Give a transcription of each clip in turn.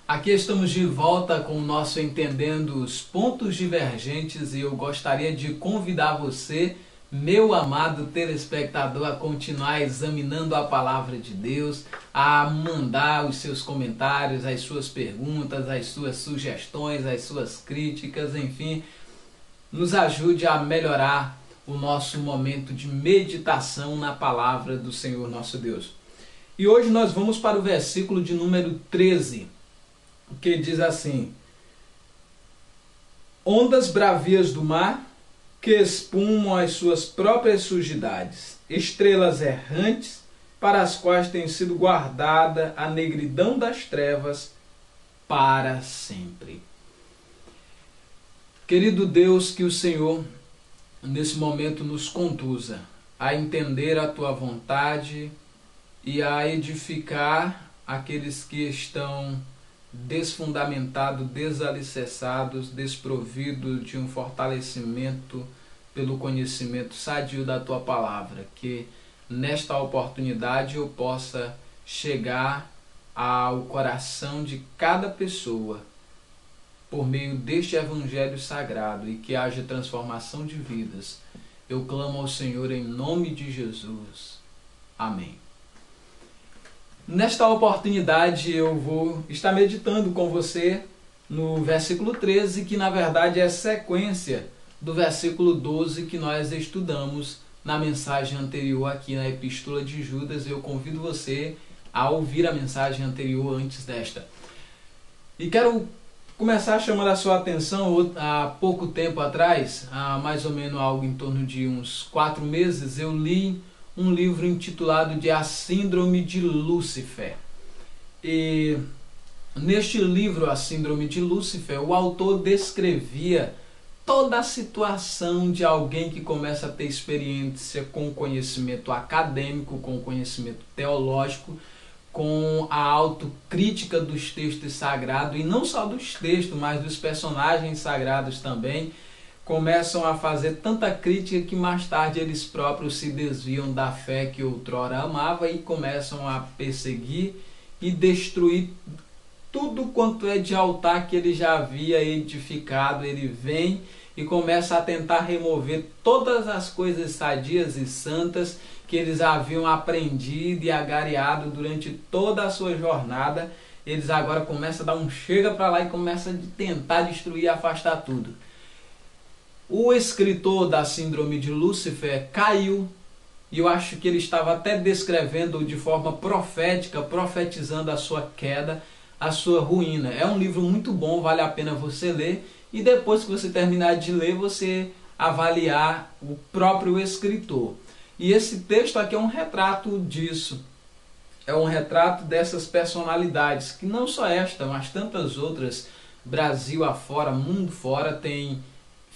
Aqui estamos de volta com o nosso Entendendo os Pontos Divergentes e eu gostaria de convidar você, meu amado telespectador, a continuar examinando a Palavra de Deus, a mandar os seus comentários, as suas perguntas, as suas sugestões, as suas críticas, enfim, nos ajude a melhorar o nosso momento de meditação na Palavra do Senhor nosso Deus. E hoje nós vamos para o versículo de número 13, que diz assim: ondas bravias do mar que espumam as suas próprias sujidades, estrelas errantes para as quais tem sido guardada a negridão das trevas para sempre. Querido Deus, que o Senhor nesse momento nos conduza a entender a Tua vontade e a edificar aqueles que estão desfundamentados, desalicerçados, desprovidos de um fortalecimento pelo conhecimento sadio da Tua Palavra. Que nesta oportunidade eu possa chegar ao coração de cada pessoa por meio deste Evangelho Sagrado e que haja transformação de vidas. Eu clamo ao Senhor em nome de Jesus. Amém. Nesta oportunidade eu vou estar meditando com você no versículo 13, que na verdade é sequência do versículo 12 que nós estudamos na mensagem anterior aqui na Epístola de Judas. Eu convido você a ouvir a mensagem anterior antes desta. E quero começar chamando a sua atenção. Há pouco tempo atrás, há mais ou menos algo em torno de uns 4 meses, eu li um livro intitulado de A Síndrome de Lúcifer. E neste livro, A Síndrome de Lúcifer, o autor descrevia toda a situação de alguém que começa a ter experiência com conhecimento acadêmico, com conhecimento teológico, com a autocrítica dos textos sagrados, e não só dos textos, mas dos personagens sagrados também, começam a fazer tanta crítica que mais tarde eles próprios se desviam da fé que outrora amava e começam a perseguir e destruir tudo quanto é de altar que ele já havia edificado. Ele vem e começa a tentar remover todas as coisas sadias e santas que eles haviam aprendido e agariado durante toda a sua jornada. Eles agora começam a dar um chega para lá e começam a tentar destruir e afastar tudo. O escritor da Síndrome de Lúcifer caiu, e eu acho que ele estava até descrevendo de forma profética, profetizando a sua queda, a sua ruína. É um livro muito bom, vale a pena você ler, e depois que você terminar de ler, você avaliar o próprio escritor. E esse texto aqui é um retrato disso. É um retrato dessas personalidades, que não só esta, mas tantas outras, Brasil afora, mundo fora, tem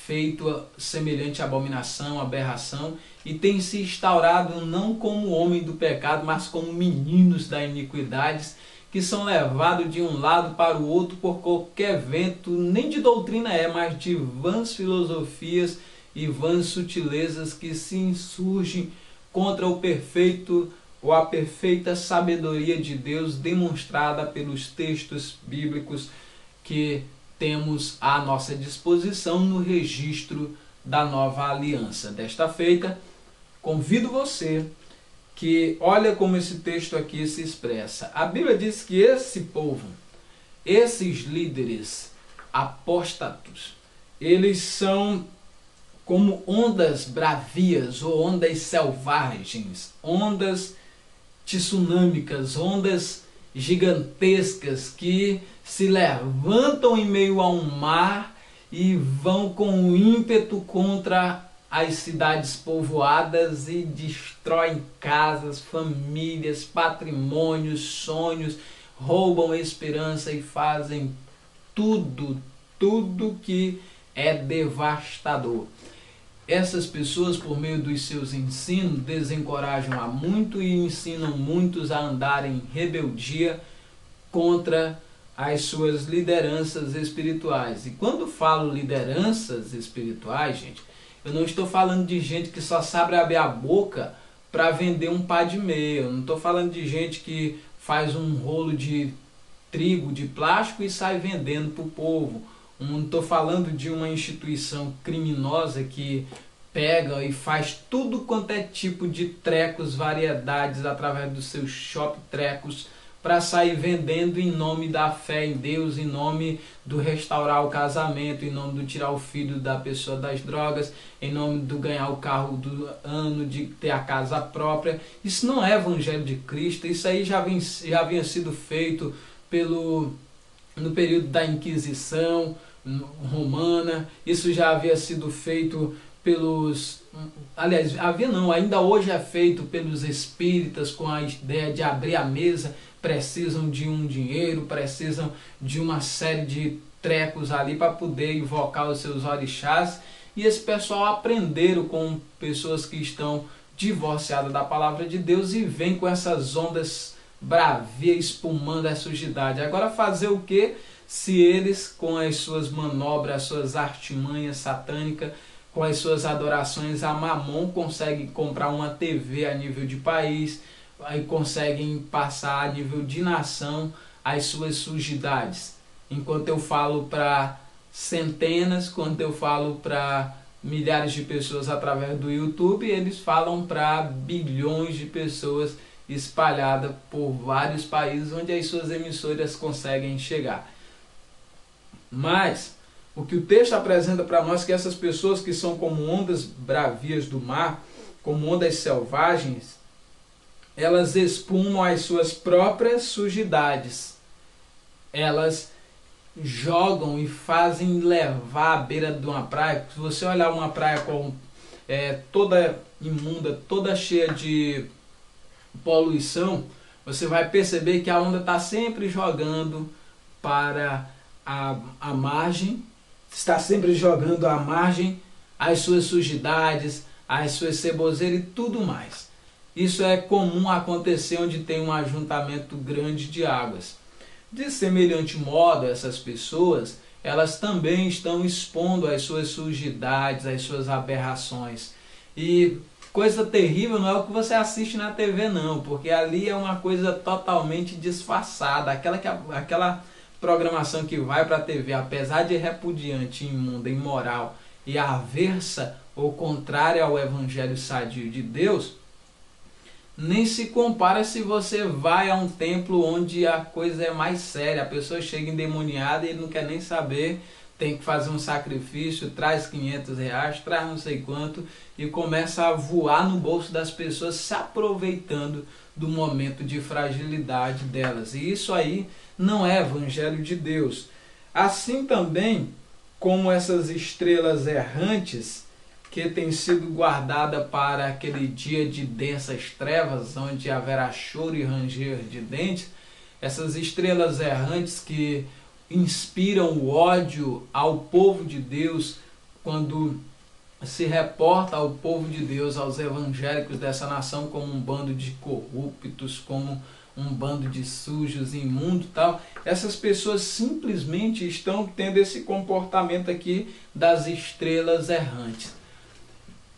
feito semelhante abominação, aberração, e tem se instaurado não como homem do pecado, mas como meninos da iniquidade, que são levados de um lado para o outro por qualquer vento, nem de doutrina mas de vãs filosofias e vãs sutilezas que se insurgem contra o perfeito ou a perfeita sabedoria de Deus demonstrada pelos textos bíblicos que temos à nossa disposição no registro da nova aliança. Desta feita, convido você que olha como esse texto aqui se expressa. A Bíblia diz que esse povo, esses líderes apóstatos, eles são como ondas bravias ou ondas selvagens, ondas tsunâmicas, ondas gigantescas que se levantam em meio a um mar e vão com ímpeto contra as cidades povoadas e destroem casas, famílias, patrimônios, sonhos, roubam a esperança e fazem tudo que é devastador. Essas pessoas, por meio dos seus ensinos, desencorajam a muito e ensinam muitos a andarem em rebeldia contra as suas lideranças espirituais. E quando falo lideranças espirituais, gente, eu não estou falando de gente que só sabe abrir a boca para vender um pá de meia. Eu não estou falando de gente que faz um rolo de trigo de plástico e sai vendendo para o povo. Não estou falando de uma instituição criminosa que pega e faz tudo quanto é tipo de trecos, variedades, através dos seus shop trecos, para sair vendendo em nome da fé em Deus, em nome do restaurar o casamento, em nome do tirar o filho da pessoa das drogas, em nome do ganhar o carro do ano, de ter a casa própria. Isso não é evangelho de Cristo. Isso aí já havia sido feito no período da Inquisição romana. Isso já havia sido feito ainda hoje é feito pelos espíritas, com a ideia de abrir a mesa. Precisam de um dinheiro, precisam de uma série de trecos ali para poder invocar os seus orixás. E esse pessoal aprenderam com pessoas que estão divorciadas da palavra de Deus e vem com essas ondas bravias espumando a sujidade. Agora fazer o que se eles, com as suas manobras, as suas artimanhas satânicas, com as suas adorações a Mamon, conseguem comprar uma TV a nível de país, aí conseguem passar a nível de nação as suas sujidades. Enquanto eu falo para centenas, quando eu falo para milhares de pessoas através do YouTube, eles falam para bilhões de pessoas espalhadas por vários países onde as suas emissoras conseguem chegar. Mas o que o texto apresenta para nós é que essas pessoas que são como ondas bravias do mar, como ondas selvagens, elas espumam as suas próprias sujidades. Elas jogam e fazem levar à beira de uma praia. Se você olhar uma praia toda imunda, toda cheia de poluição, você vai perceber que a onda está sempre jogando para a margem, está sempre jogando à margem as suas sujidades, as suas ceboseiras e tudo mais. Isso é comum acontecer onde tem um ajuntamento grande de águas. De semelhante modo, essas pessoas, elas também estão expondo as suas sujidades, as suas aberrações. E coisa terrível não é o que você assiste na TV não, porque ali é uma coisa totalmente disfarçada. Aquela programação que vai para a TV, apesar de repudiante, imunda, imoral e aversa ou contrária ao evangelho sadio de Deus, nem se compara se você vai a um templo onde a coisa é mais séria. A pessoa chega endemoniada e ele não quer nem saber, tem que fazer um sacrifício, traz R$500, traz não sei quanto, e começa a voar no bolso das pessoas, se aproveitando do momento de fragilidade delas. E isso aí não é evangelho de Deus. Assim também como essas estrelas errantes que tem sido guardada para aquele dia de densas trevas, onde haverá choro e ranger de dentes, essas estrelas errantes que inspiram o ódio ao povo de Deus, quando se reporta ao povo de Deus, aos evangélicos dessa nação, como um bando de corruptos, como um bando de sujos, imundos, tal. Essas pessoas simplesmente estão tendo esse comportamento aqui das estrelas errantes.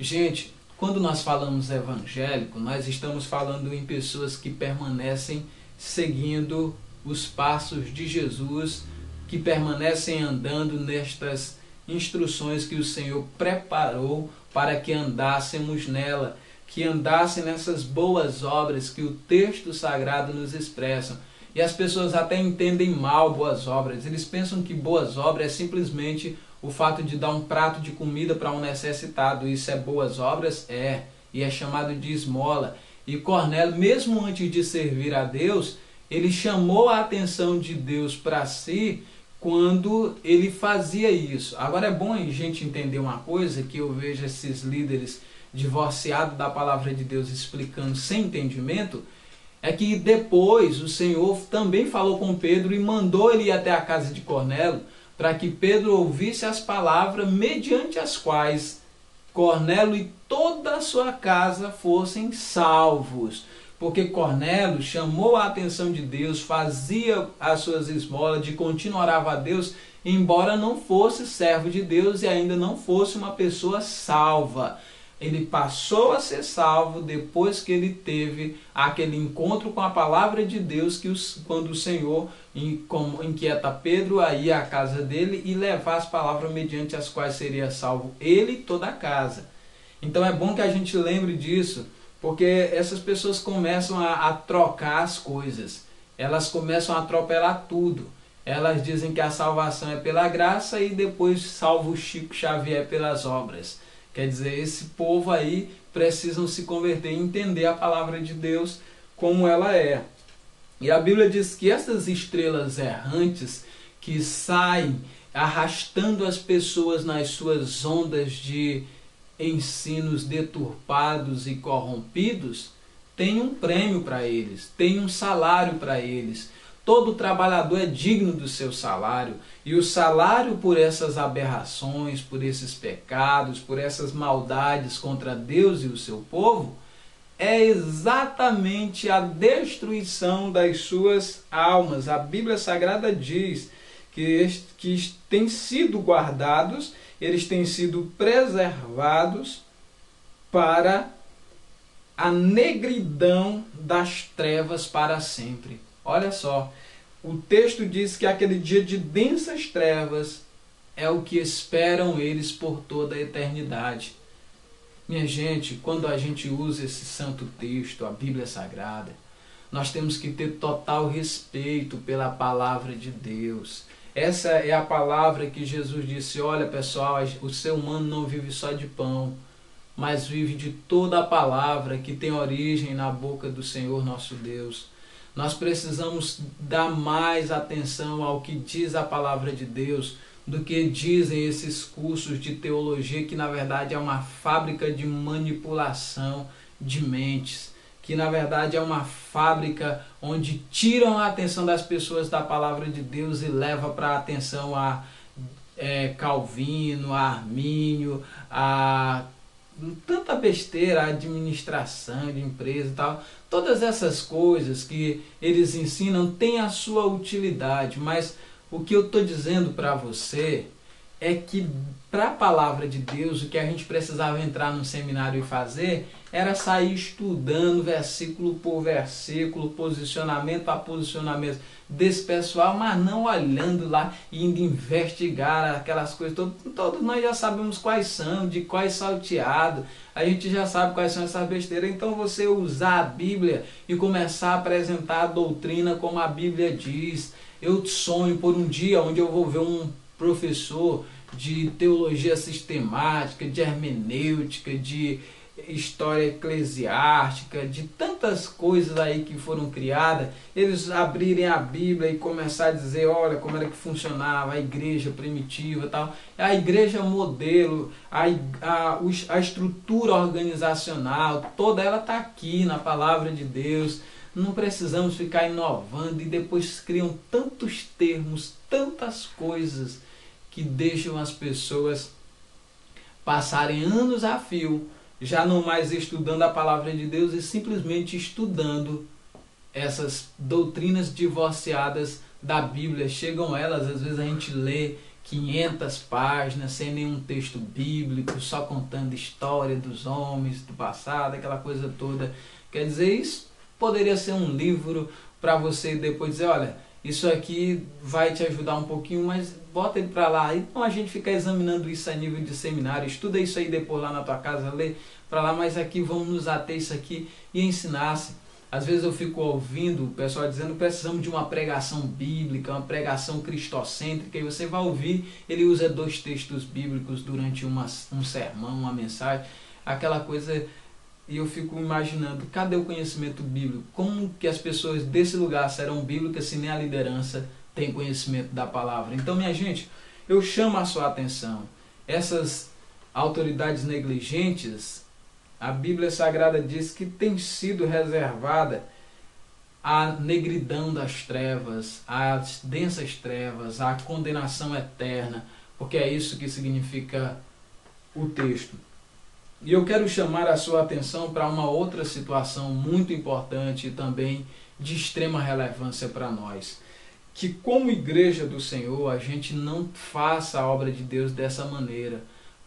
Gente, quando nós falamos evangélico, nós estamos falando em pessoas que permanecem seguindo os passos de Jesus, que permanecem andando nestas instruções que o Senhor preparou para que andássemos nela, que andassem nessas boas obras que o texto sagrado nos expressa. E as pessoas até entendem mal boas obras. Eles pensam que boas obras é simplesmente o fato de dar um prato de comida para um necessitado. Isso é boas obras? É. E é chamado de esmola. E Cornélio, mesmo antes de servir a Deus, ele chamou a atenção de Deus para si quando ele fazia isso. Agora é bom a gente entender uma coisa, que eu vejo esses líderes divorciados da palavra de Deus explicando sem entendimento, é que depois o Senhor também falou com Pedro e mandou ele ir até a casa de Cornélio, para que Pedro ouvisse as palavras mediante as quais Cornélio e toda a sua casa fossem salvos. Porque Cornélio chamou a atenção de Deus, fazia as suas esmolas, de continuar a Deus, embora não fosse servo de Deus e ainda não fosse uma pessoa salva. Ele passou a ser salvo depois que ele teve aquele encontro com a palavra de Deus, quando o Senhor inquieta Pedro a ir à casa dele e levar as palavras mediante as quais seria salvo ele e toda a casa. Então é bom que a gente lembre disso, porque essas pessoas começam a trocar as coisas, elas começam a atropelar tudo. Elas dizem que a salvação é pela graça e depois salva o Chico Xavier pelas obras. Quer dizer, esse povo aí precisam se converter e entender a palavra de Deus como ela é. E a Bíblia diz que essas estrelas errantes que saem arrastando as pessoas nas suas ondas de ensinos deturpados e corrompidos, tem um prêmio para eles, tem um salário para eles. Todo trabalhador é digno do seu salário, e o salário por essas aberrações, por esses pecados, por essas maldades contra Deus e o seu povo, é exatamente a destruição das suas almas. A Bíblia Sagrada diz que têm sido guardados, eles têm sido preservados para a negridão das trevas para sempre. Olha só, o texto diz que aquele dia de densas trevas é o que esperam eles por toda a eternidade. Minha gente, quando a gente usa esse santo texto, a Bíblia Sagrada, nós temos que ter total respeito pela palavra de Deus. Essa é a palavra que Jesus disse: olha pessoal, o ser humano não vive só de pão, mas vive de toda a palavra que tem origem na boca do Senhor nosso Deus. Nós precisamos dar mais atenção ao que diz a palavra de Deus do que dizem esses cursos de teologia, que na verdade é uma fábrica de manipulação de mentes, que na verdade é uma fábrica onde tiram a atenção das pessoas da palavra de Deus e levam para a atenção a Calvino, a Armínio, a tanta besteira, a administração de empresa e tal. Todas essas coisas que eles ensinam têm a sua utilidade, mas o que eu estou dizendo para você é que para a palavra de Deus, o que a gente precisava entrar no seminário e fazer era sair estudando versículo por versículo, posicionamento a posicionamento desse pessoal, mas não olhando lá e indo investigar aquelas coisas. Todos nós já sabemos quais são, de quais salteado, a gente já sabe quais são essas besteiras. Então você usar a Bíblia e começar a apresentar a doutrina como a Bíblia diz. Eu sonho por um dia onde eu vou ver um professor de teologia sistemática, de hermenêutica, de história eclesiástica, de tantas coisas aí que foram criadas, eles abrirem a Bíblia e começar a dizer, olha como era que funcionava a igreja primitiva e tal, a igreja modelo, a estrutura organizacional, toda ela está aqui na palavra de Deus. Não precisamos ficar inovando e depois criam tantos termos, tantas coisas que deixam as pessoas passarem anos a fio, já não mais estudando a palavra de Deus e simplesmente estudando essas doutrinas divorciadas da Bíblia. Chegam elas, às vezes a gente lê 500 páginas sem nenhum texto bíblico, só contando história dos homens do passado, aquela coisa toda. Quer dizer, isso poderia ser um livro para você depois dizer, olha, isso aqui vai te ajudar um pouquinho, mas bota ele para lá. Então a gente fica examinando isso a nível de seminário, estuda isso aí depois lá na tua casa, lê para lá, mas aqui vamos nos ater isso aqui e ensinar-se. Às vezes eu fico ouvindo o pessoal dizendo, precisamos de uma pregação bíblica, uma pregação cristocêntrica, e você vai ouvir, ele usa 2 textos bíblicos durante um sermão, uma mensagem, aquela coisa. E eu fico imaginando, cadê o conhecimento bíblico? Como que as pessoas desse lugar serão bíblicas se nem a liderança tem conhecimento da palavra? Então, minha gente, eu chamo a sua atenção. Essas autoridades negligentes, a Bíblia Sagrada diz que tem sido reservada a negridão das trevas, as densas trevas, a condenação eterna, porque é isso que significa o texto. E eu quero chamar a sua atenção para uma outra situação muito importante e também de extrema relevância para nós. Que como igreja do Senhor, a gente não faça a obra de Deus dessa maneira.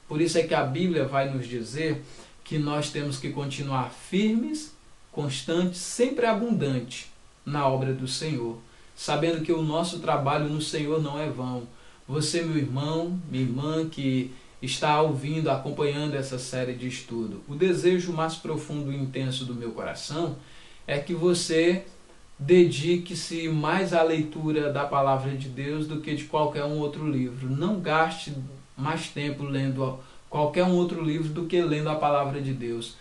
Por isso é que a Bíblia vai nos dizer que nós temos que continuar firmes, constantes, sempre abundantes na obra do Senhor, sabendo que o nosso trabalho no Senhor não é vão. Você, meu irmão, minha irmã, que está ouvindo, acompanhando essa série de estudo, o desejo mais profundo e intenso do meu coração é que você dedique-se mais à leitura da Palavra de Deus do que de qualquer um outro livro. Não gaste mais tempo lendo qualquer um outro livro do que lendo a Palavra de Deus.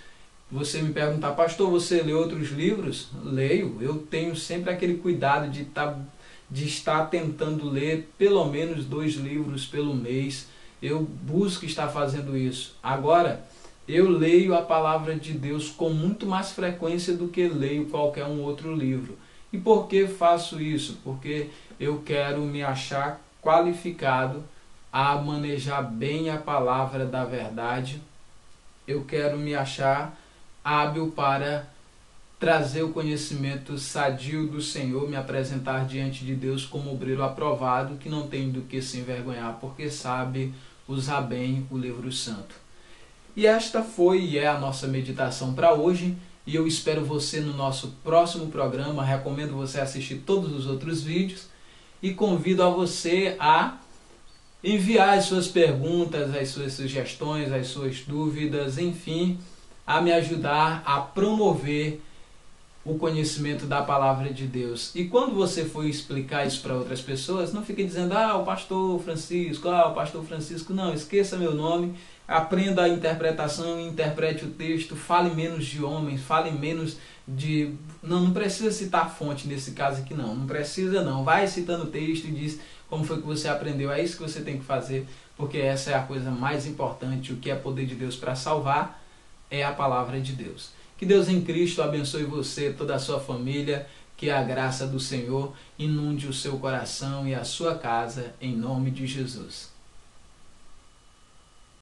Você me perguntar, pastor, você lê outros livros? Leio. Eu tenho sempre aquele cuidado de estar tentando ler pelo menos 2 livros pelo mês. Eu busco estar fazendo isso. Agora, eu leio a Palavra de Deus com muito mais frequência do que leio qualquer um outro livro. E por que faço isso? Porque eu quero me achar qualificado a manejar bem a palavra da verdade. Eu quero me achar hábil para trazer o conhecimento sadio do Senhor, me apresentar diante de Deus como obreiro aprovado, que não tem do que se envergonhar, porque sabe usar bem o livro santo. E esta foi e é a nossa meditação para hoje, e eu espero você no nosso próximo programa. Recomendo você assistir todos os outros vídeos e convido a você a enviar as suas perguntas, as suas sugestões, as suas dúvidas, enfim, a me ajudar a promover o conhecimento da Palavra de Deus. E quando você for explicar isso para outras pessoas, não fique dizendo, o pastor Francisco, o pastor Francisco. Não, esqueça meu nome, aprenda a interpretação, interprete o texto, fale menos de homens, fale menos de... Não precisa citar fonte nesse caso aqui não precisa não. Vai citando o texto e diz como foi que você aprendeu. É isso que você tem que fazer, porque essa é a coisa mais importante. O que é poder de Deus para salvar é a Palavra de Deus. Que Deus em Cristo abençoe você, toda a sua família, que a graça do Senhor inunde o seu coração e a sua casa, em nome de Jesus.